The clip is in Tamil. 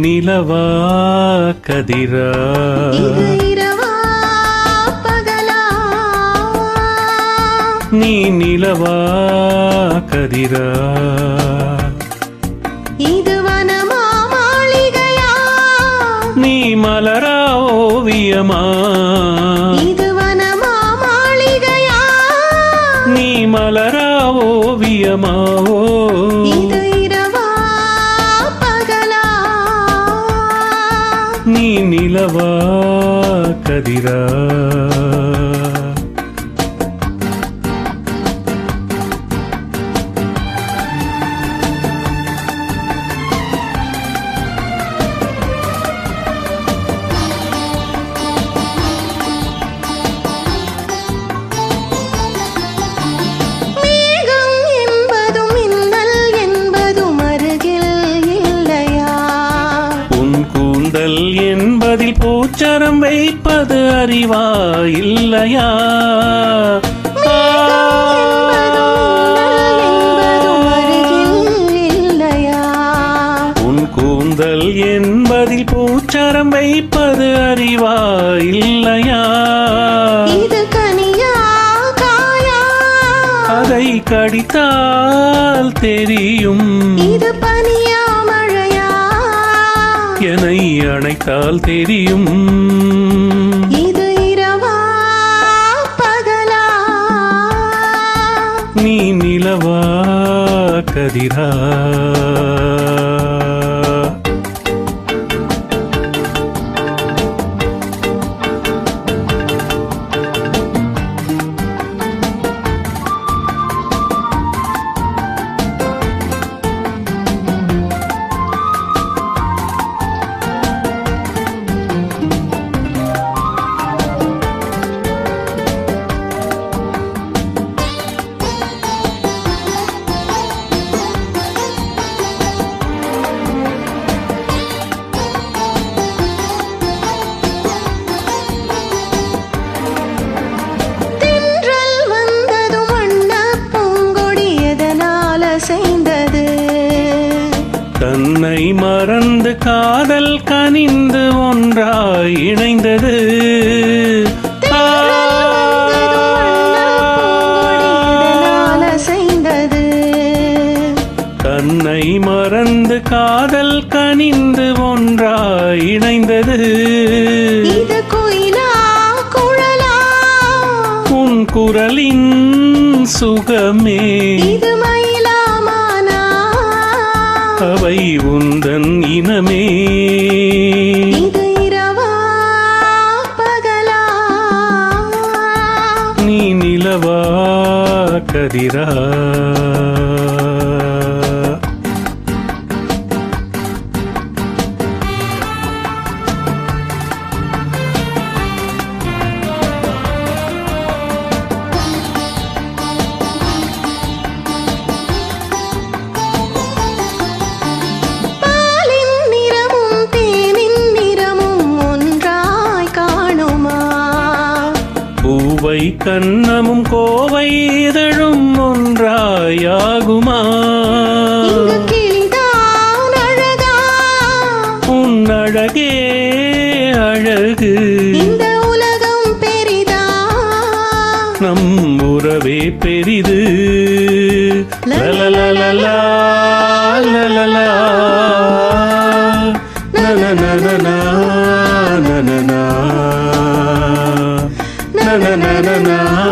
நிலவா கதிரா பகலா நீ நிலவா கதிரா இது வனமா மாளிகையா நீ மலரா ஓவியமா இது வனமா மாளிகையா நீ மலரா ஓவியமா இது இரவா பகலா நீ நிலவா கதிரா என்பதில் பூச்சரம் வைப்பது அறிவா இல்லையா உன் கூந்தல் என்பதில் பூச்சரம் வைப்பது அறிவா இல்லையா இது கனியா காயா அதை கடித்தால் தெரியும் இது பனியா மழையா என்னை அணைத்தால் தெரியும் இது இரவா பகலா நீ நிலவா கதிரா தன்னை மறந்து காதல் கனிந்து ஒன்றாய் இணைந்தது தன்னை மறந்து காதல் கனிந்து ஒன்றாய் இணைந்தது இது குயிலா குழலா உன் குரலின் சுகமே இது மயிலாமானா அவை உந்தன் இனமே இது இரவா பகலா நீ நிலவா கதிரா பூவை கண்ணமும் கோவை இதழும் ஒன்றாயாகுமா உன் அழகே அழகு இந்த உலகம் பெரிதா நம் உறவே பெரிது லலலலலா லலலா நனநனனா நனனா na na na na na